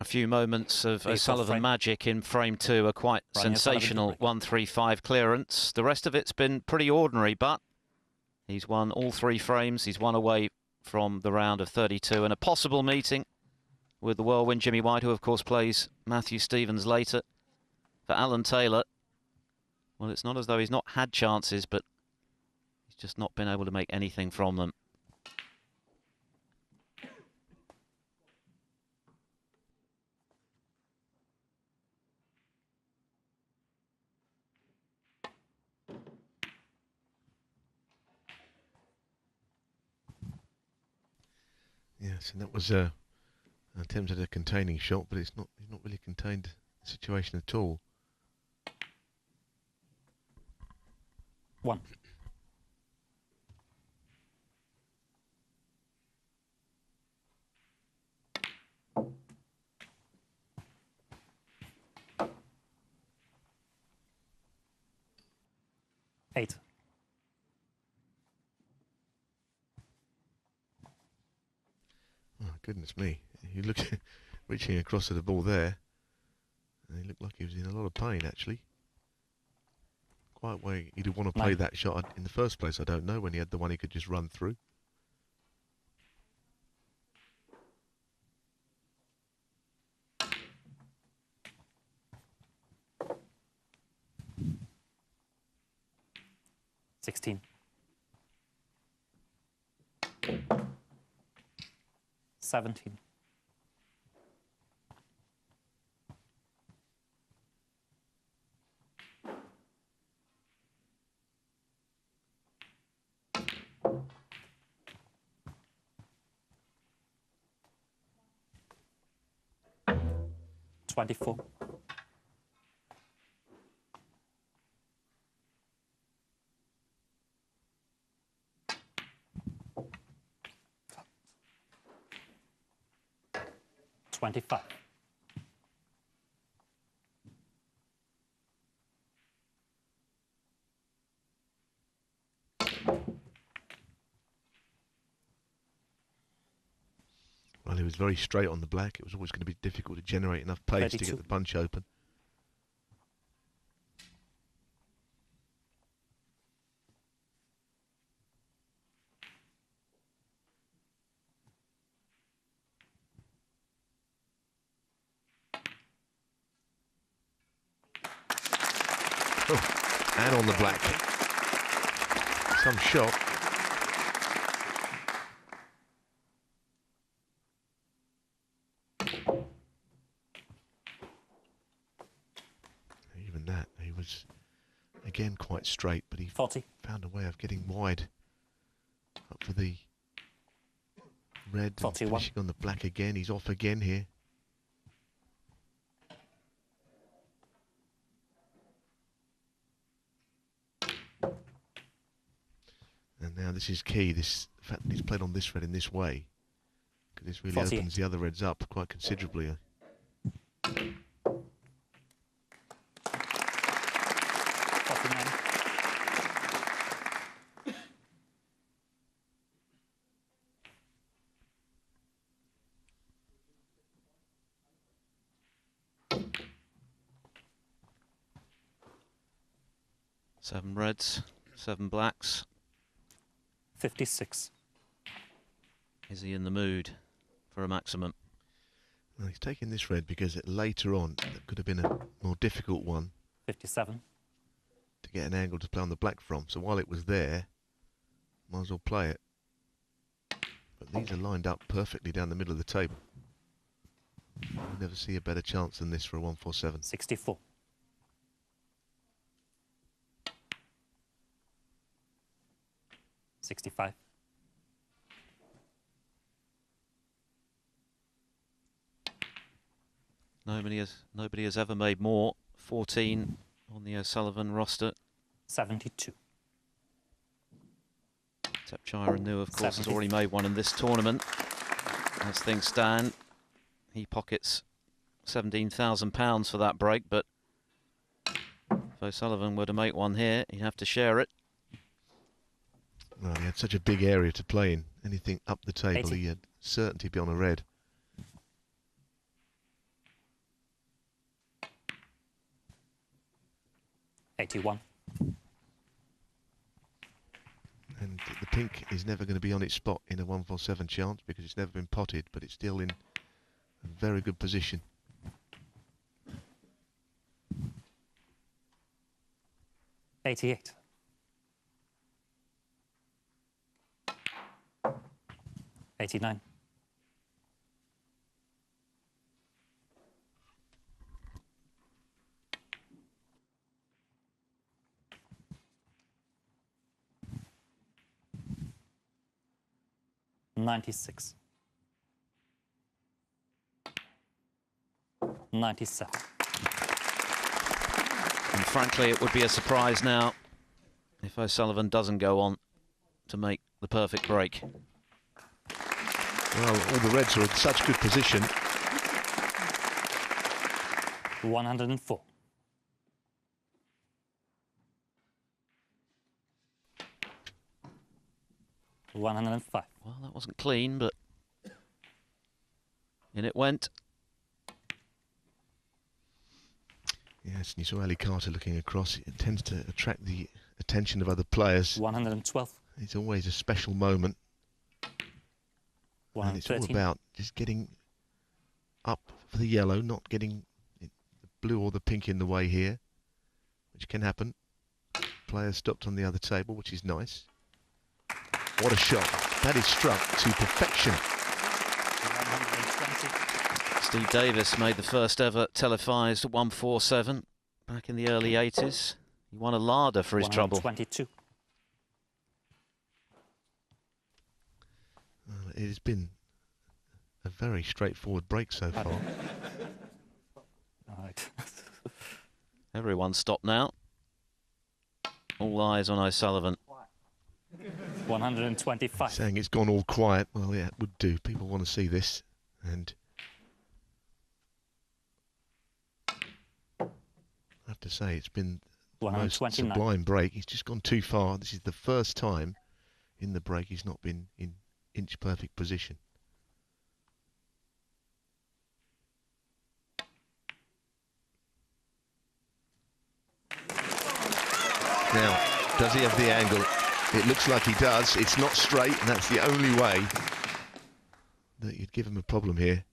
few moments of Sullivan magic in frame 2, a quite sensational 135 clearance. The rest of it's been pretty ordinary, but he's won all 3 frames. He's one away from the round of 32 and a possible meeting with the whirlwind Jimmy White, who of course plays Matthew Stevens later. For Alan Taylor, well, it's not as though he's not had chances, but he's just not been able to make anything from them. Yes, and that was an attempt at a containing shot, but he's not really contained the situation at all. 1. Eight. Oh, goodness me. You look reaching across at the ball there, and he looked like he was in a lot of pain, actually. Quite where he'd want to play that shot in the first place, I don't know, when he had the one he could just run through. $16. 17. $24. $25. Well, he was very straight on the black. It was always going to be difficult to generate enough pace 32. to get the punch open. Oh, and on the black. Some shot. Even that, he was again quite straight, but he 40. Found a way of getting wide up for the red and 41. finishing on the black again. He's off again here. And now this is key, this the fact that he's played on this red in this way, because this really 48. opens the other reds up quite considerably. 49. Seven reds, 7 blacks. 56. Is he in the mood for a maximum? Well, he's taking this red because later on that could have been a more difficult one 57. to get an angle to play on the black from. So while it was there, might as well play it. But these are lined up perfectly down the middle of the table. You never see a better chance than this for a 147. 64. $65. Nobody has ever made more. 14 on the Sullivan roster. 72. Tepchire New, of course, has already made one in this tournament. As things stand, he pockets £17,000 for that break, but if O'Sullivan were to make one here, he'd have to share it. Well, he had such a big area to play in. Anything up the table, 80. he had certainty beyond a red. 81. And the pink is never going to be on its spot in a 147 chance because it's never been potted, but it's still in a very good position. $88. $89. $96. $97. And frankly, it would be a surprise now if O'Sullivan doesn't go on to make the perfect break. Well, all the reds are in such good position. 104. $105. Well, that wasn't clean, but in it went. Yes, and you saw Ali Carter looking across. It tends to attract the attention of other players. 112. It's always a special moment. And it's all about just getting up for the yellow, not getting the blue or the pink in the way here, which can happen. Player stopped on the other table, which is nice. What a shot. That is struck to perfection. 120. Steve Davis made the first ever televised 147 back in the early 80s. He won a larder for his trouble. 122. It has been a very straightforward break so far. Right. Everyone stopped now. All eyes on O'Sullivan. 125. Saying it's gone all quiet. Well, yeah, it would do. People want to see this. And I have to say, it's been the most sublime break. He's just gone too far. This is the first time in the break he's not been in inch perfect position. Now, does he have the angle? It looks like he does. It's not straight, and that's the only way that you'd give him a problem here.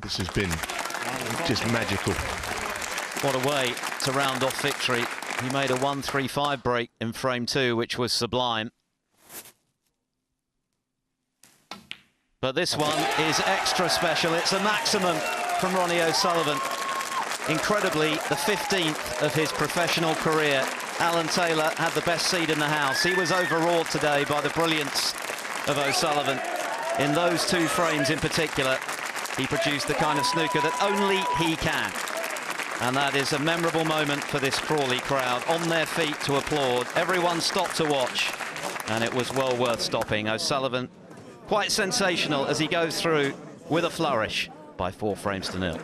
This has been just magical. What a way to round off victory. He made a 135 break in frame 2, which was sublime. But this one is extra special. It's a maximum from Ronnie O'Sullivan. Incredibly, the 15th of his professional career. Alan Taylor had the best seed in the house. He was overawed today by the brilliance of O'Sullivan. In those two frames in particular, he produced the kind of snooker that only he can. And that is a memorable moment for this Crawley crowd, on their feet to applaud. Everyone stopped to watch, and it was well worth stopping. O'Sullivan, quite sensational as he goes through with a flourish by 4 frames to 0.